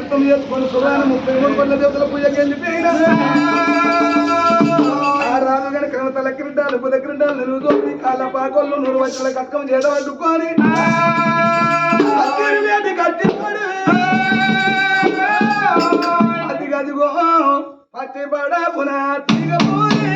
చిత్తం చేసుకొని సురాన 33 పళ్ళ దేవతల పూజకి వెళ్ళిపోయినా ఆ రాజు గారి క్రమ తల క్రీడాలు బుధ క్రీడాలు నిలువుతోటి కాళ్ళ పాకొల్లు 100 వచ్చల కక్కం చేదవడ్డుకొని కట్టిపడు అదిగదిగో పట్టిపడ పునాతిగపోలే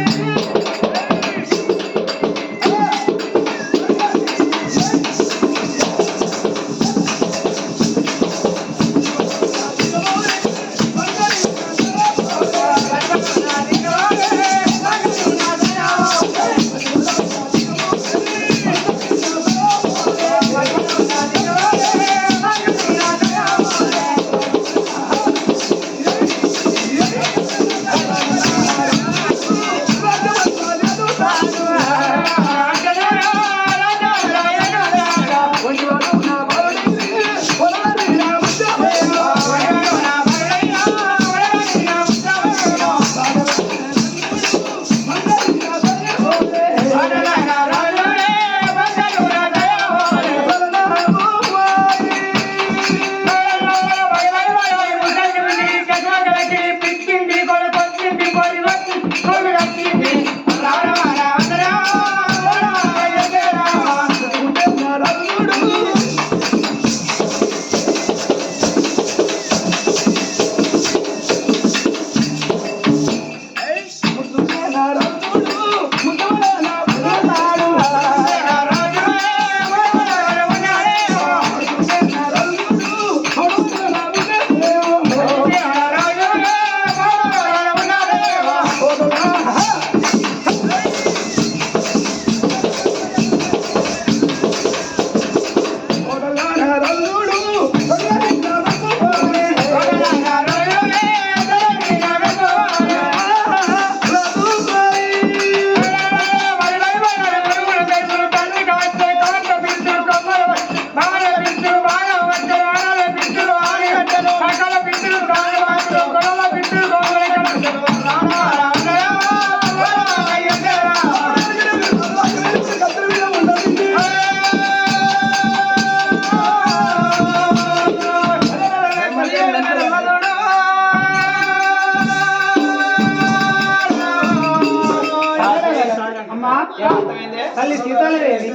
తల్లి సీతాలదేవి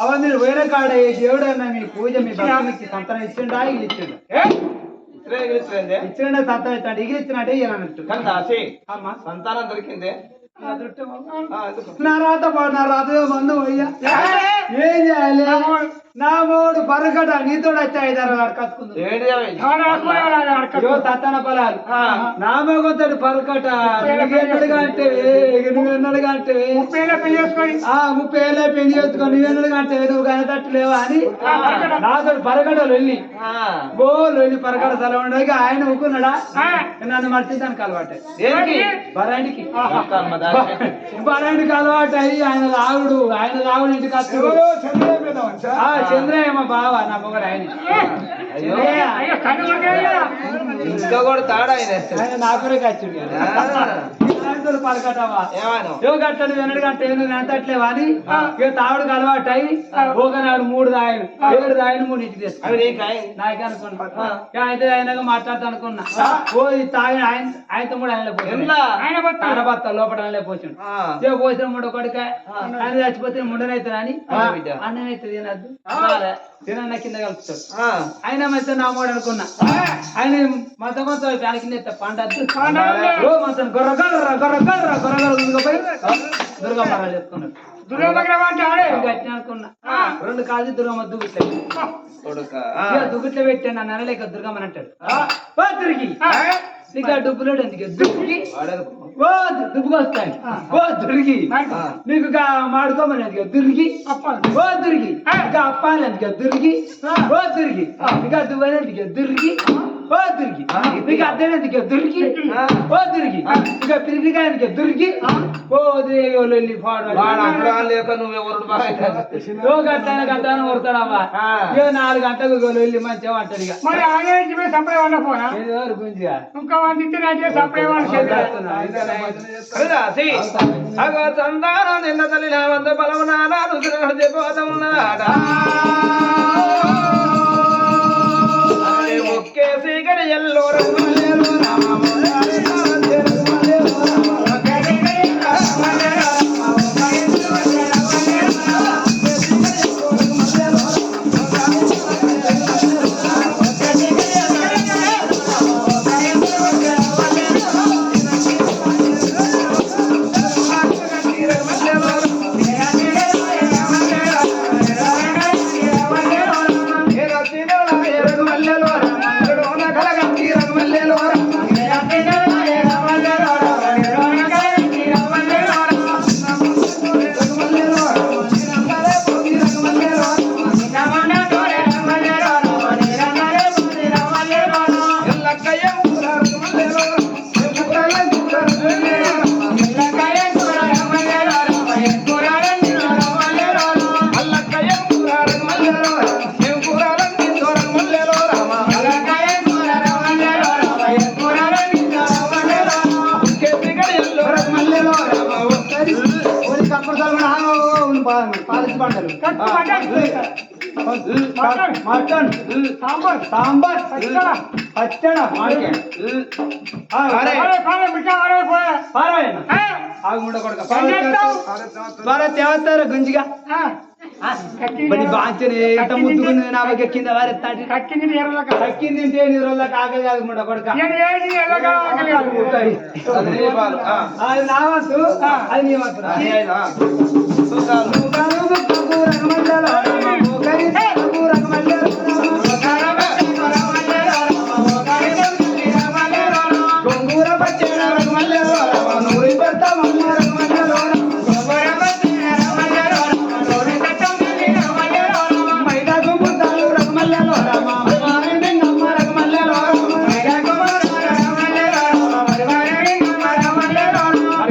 అవన్నీ వేరే కాడ దేవుడు అన్న మీ పూజ మీ భక్తునికి సంతానం ఇచ్చిండా ఇల్లు ఇచ్చిండు ఇచ్చిండే సంతానం ఇస్తాడు ఇగిలి ఇచ్చినట్టే ఇవ్వాలన్నట్టు అమ్మా సంతానం దొరికిందే నా రాత మందు అయ్యా ఏం చేయాలి నా మూడు పరగట నీతో వచ్చి 5-6 కట్టుకుంది సత్తాన పొలాలు నా మొగతోటి పరకట ఎన్నడుగా అంటే 30 ఏళ్ళ పెళ్లి చేసుకొని నువ్వెన్నడుగా అంటే నువ్వు కనతట్టు లేవా అని నాతో పరగడలు వెళ్ళి వెళ్ళి పరగడ స్థలం ఉండగా ఆయన ఊకున్నాడా నన్ను మర్చి దానికి అలవాటు బరానికి అలవాటు అయ్యి ఆయన లాగుడు ఇంటికి వస్తాడు చంద్రయ్య మా బావ నా మొగడు ఆయన ఇంకా కూడా తాడా ఆయన నా కూడా కచ్చుడు పలకటవా కట్టడు వెనడుగంటే ఎంతట్లేవా అని ఇక తావుడికి అలవాటు అయ్యి ఒకనాడు 3 దాయలు 7 దాయలు 3 ఇంటికి తెచ్చుకున్నాయి నాకే అనుకున్నా అయితే ఆయనగా మాట్లాడుతా అనుకున్నా తాగి ఆయనతో కూడా ఆయన బత్త లోపల పోసిండు పోసిన ముండ కొడుక ఆయన చచ్చిపోతే ముండనైతుందని అన్నమైతే తినద్దు తినన్న కింద కలుపుతాడు ఆయన మధ్య నా మూడు అనుకున్నా ఆయన మొత్తం ఫ్యాన్ కింద పండద్దు మొత్తం పోయి దుర్గమ్మ చెప్పుకున్నాడు అనుకున్నా 2 కాదు దుర్గమ్మ దుగుట్ల పెట్టాను నన్ను అనలేక దుర్గమ్మ అంటాడు తిరిగి నీకు డబ్బులు ఎందుకు దుబ్బుకొస్తాయి దురిగి నీకు మాడుకోమని ఎందుకు దురిగి దురిగి ఇంకా అప్పాలి ఎందుకు దురిగి దురిగి ఇంకా దువ్వని ఎందుకు దురిగి దురిగి నీకు అద్దెని ఎందుకు దురిగి దురిగి ఇంకా పిరిగిగా ఎందుకు దురిగి వెళ్ళి లేక నువ్వెవరు గంటలైన గంటను కొడతాడమ్మా 4 గంటలకు వెళ్ళి మంచిగా అంటాడు ఇక మరి ఆయన సప్లై వాళ్ళ పోనా గుంజిగా ఇంకా సంతానం నిన్న తల్లి నా వద్ద బలమునాడా చెప్పబోతున్నాడా ఒక్కే సీకటి ఎల్లో రఘుమల్లేలో రామ మటన్ సాంబార్ పచ్చడ తేవస్తారు గుంజిగా బాంచని ఎంత ముద్దుకుంది నాకే కింద వారెత్తాంటి కక్కింది తింటే నీ రోజుల కాకలి కాదు ముడ కొడక అది నా వంతు అది నీ వంతు గోంగూర పచ్చడి నూరి పెడతా మైదాకు ముద్దాలు రగమల్లలో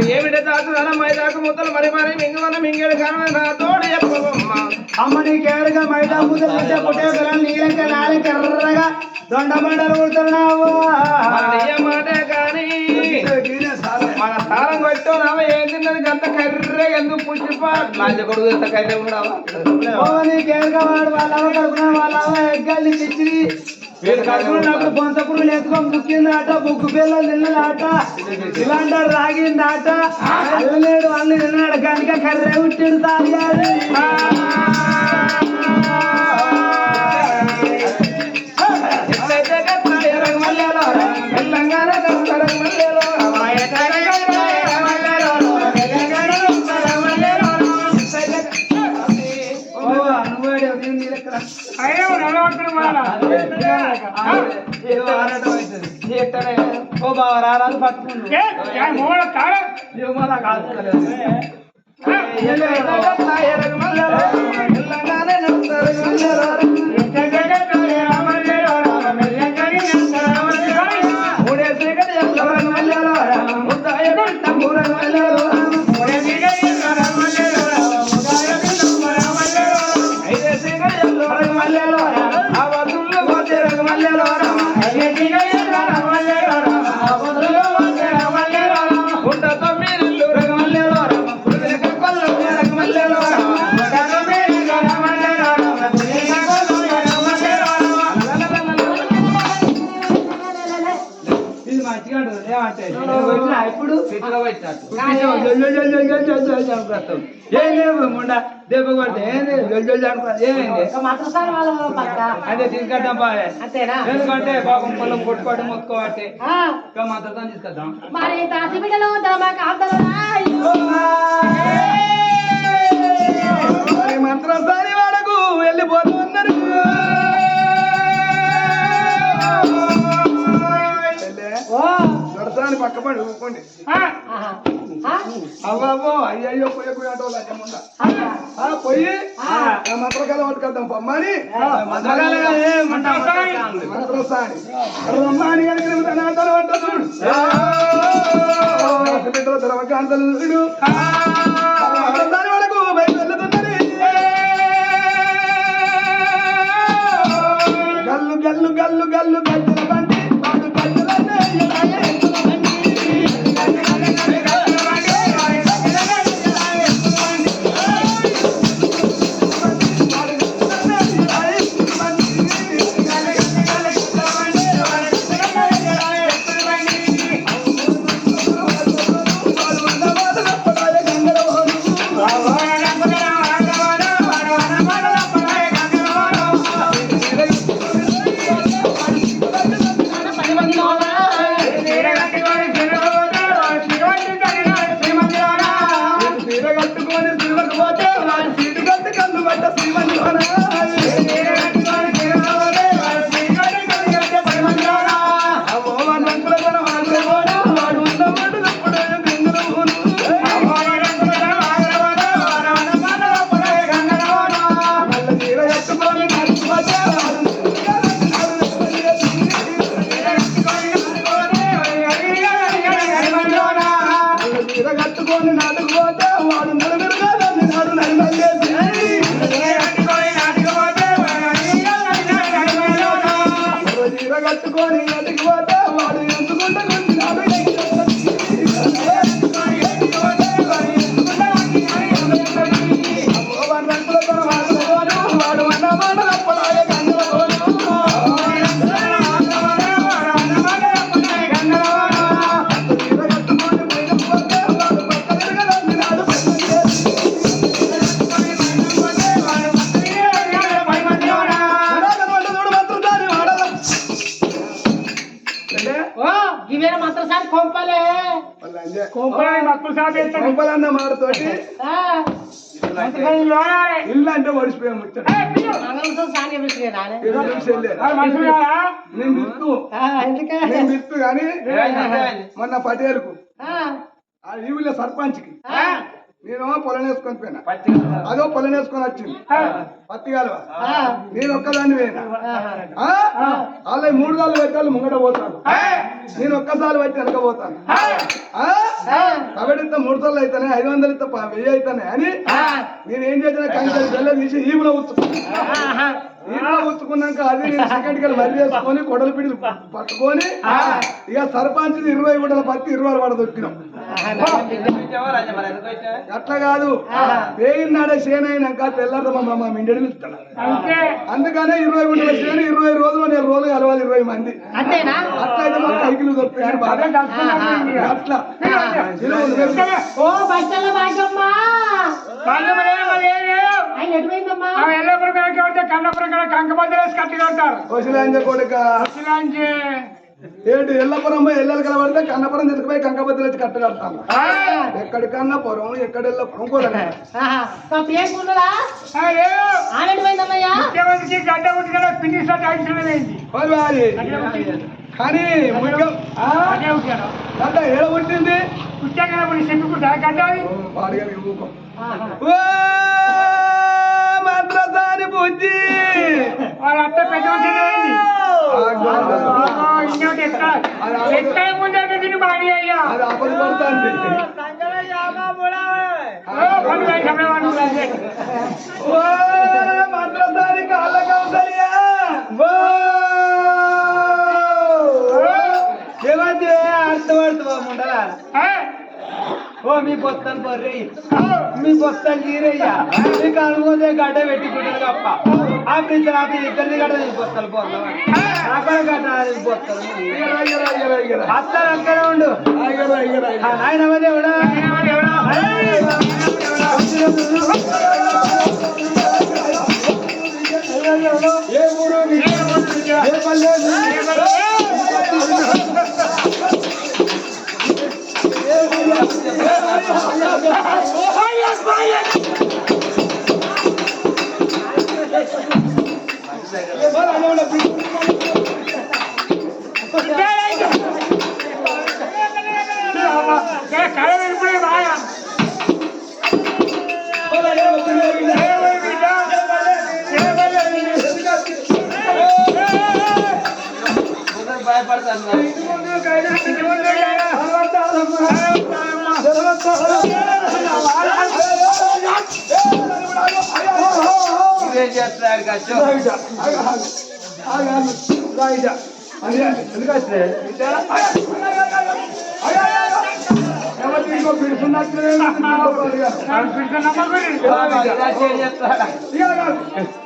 ఏమిటి తాత మైదాకు ముద్దలు మరి మరి మింగమన మింగేడు కానీ నా తోడు చెప్పమ్మా అమ్మని కేరుగా మైదా ముద్దలు పుట్టే పిల్లలు నీలక నాలక ఎర్రగా దొండ బండలు కొడుతున్నావు మాటే కానీ మన తారం కొట్టు నావ ఏం తిన్నది గంత కర్రే ఎందుకు పుష్టిపా లాంజ కొడుకు ఎంత కర్రే ఉన్నావా కేరుగా వాడు వాళ్ళ కడుకున్నా వాళ్ళ ఎగ్గాలి తెచ్చి వీళ్ళు కడుకున్నప్పుడు బొంత పురుగులు ఎత్తుకొని ముక్కిందాట బొగ్గు పిల్లలు తిన్నదాట ఇలాంటి రాగిందాట అల్లలేడు అల్లు తిన్నాడు కనుక కర్రే ఉట్టిడు తాగాడు తెలంగాణ ఓ బావ రారాలు పట్టుకుంటు ఇప్పుడు ఏం లేవు ముండ దెబ్బ కొడితే ఏమైంది అదే తీసుకొద్దాం బాగా ఎందుకంటే పాపం పొలం కొట్టుకోవడం మొత్తుకోబట్టి మాత్రం తీసుకొద్దాం మంత్రసారి వాడకు వెళ్ళిపోతున్నారు దొరసాని పక్కపడి ఊరుకోండి అవ్వో అయ్యయ్యో పోయి పోయి ఆటో లచ్చముండా పోయి మంత్రకాల పట్టుకొద్దాం పమ్మని మంత్రసాని రమ్మాని కలిగిన తనాతలు వంట చూడు బిడ్డల తరవకాంతలు చూడు మంత్రసాని వరకు బయట వెళ్ళుతున్నది గల్లు గల్లు గల్లు గల్లు గల్లుల బండి వాడు గల్లులనే కట్టుకొని తిరగకపోతే వాడి సీటు కట్టు కన్ను పట్ట శ్రీమంతులోనా అమ్మో వాడి రంగుల తన వాడు వాడు ఉన్నవాడు తప్పుడు చీర కట్టుకొని నడుచుకోతే చీర కట్టుకొని నడుకుపోతే వాడు నలుగురుగా నాడు నడిమల్లేసి చీర కట్టుకొని నడికిపోతే వాడు ఎందుకుంటే నాడు వాడు అన్న మాట అప్పుడాయ ఇవేనా మంత్రసారి కొంపలే కొంపలన్న మాటతోటి ఇల్లు అంటే ఓడిపోయాం ముచ్చట సాని విషయం నేను బిత్తు నేను బిత్తు కానీ మొన్న పటేరుకు ఆ ఈవిల సర్పంచ్కి నేను పొలం వేసుకొని పోయినా అదో పొలం వేసుకొని వచ్చింది పత్తి కాలువ నేను ఒక్కదాన్ని పోయినా వాళ్ళ 3 సార్లు పెట్టాలి ముంగట పోతాను నేను ఒక్కసారి పెట్టి వెనక పోతాను కాబట్టి 3 సార్లు అయితేనే 500 ఇస్తా 1000 అయితేనే అని నేనేం చేసిన కంచెలు బెల్ల తీసి ఈవులో ఉచ్చుకున్నా ఈవులో ఉచ్చుకున్నాక అది నేను సెకండ్ కి మర్రి వేసుకొని కొడలు పిడిలు పట్టుకొని ఇక సర్పంచ్ 20 గుంటల పత్తి 20 వాడ దొక్కినాం అట్లా కాదు వేయినాడే చేను అయినాక తెల్లారు మా మిండెడు పిలుస్తాడు అందుకనే 20 గుంటల చేను 20 రోజులు 4 రోజులు కలవాలి 20 మంది అట్లయితే మా కైకిలు దొరుకుతాయి బాగా అట్లా ఓ బట్టల భాగమ్మ కన్నపురం కంకబద్దలేసి కట్టి కడతారు వసిలాంజ కొడుక ఏంటి ఎల్లపురం పోయి ఎల్లలు కలబడితే కన్నపురం తీసుకుపోయి కంకబద్దలు వచ్చి కట్ట కడతాను ఎక్కడి కన్నపురం ఎక్కడ ఎల్లపురం కూడా ముఖ్యమంత్రికి గడ్డ ఉట్టిన పిండి కానీ గడ్డ ఏడ పుట్టింది చెప్పుకుంటా గడ్డ మంత్రసాని బుద్ధి వాళ్ళ అత్త పెద్ద ఎక్కడ ముందే తిని బాగా అయ్యా అది ఆపద పడుతుంది మంత్రసాని కాళ్ళ కౌసల్యా ఏమంటే అర్థపడుతువా ముండలా ఓ మీ బొత్తలు బొర్రి మీ బొత్తలు తీరయ్యా మీకు అనుకోతే గడ్డ పెట్టుకుంటారు తప్ప అప్పుడు ఇద్దరిని గడ్డ బొత్తలు పోతాం అక్కడ గడ్డ బొత్తలు అత్తలు అక్కడే ఉండు ఆయన దేవుడా ఏ ఊరు ఏ పల్లె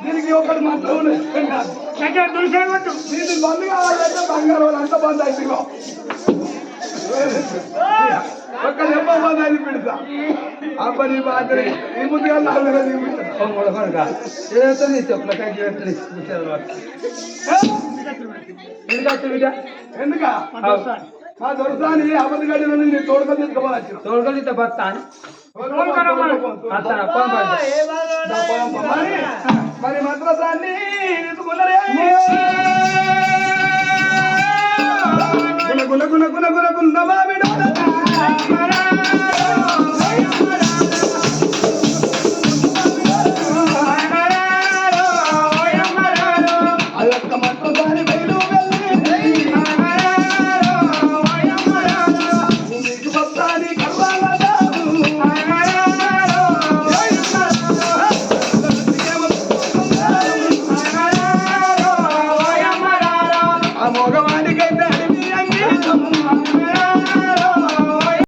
దీనికి ఒకటి మాత్రం బంద్ కావాలంటే బంగారు అంత బంద్ అయితే ఒక్క దెబ్బ బంద్ అయితే పెడతా ఆ పని బాధ్యత ఈ ముందుగా ఎందుక మా దొరసాని అబద్ధ గడిలో తోడుకొని తీసుకోవాలి తోడుకొని బస్తా అత్తరా, పోదాం, పోదాం. మరి మద్రసాన్ని తీసుకున్నారే గుణ గుణ గుణ గుణ గుణ గుణ మామిడి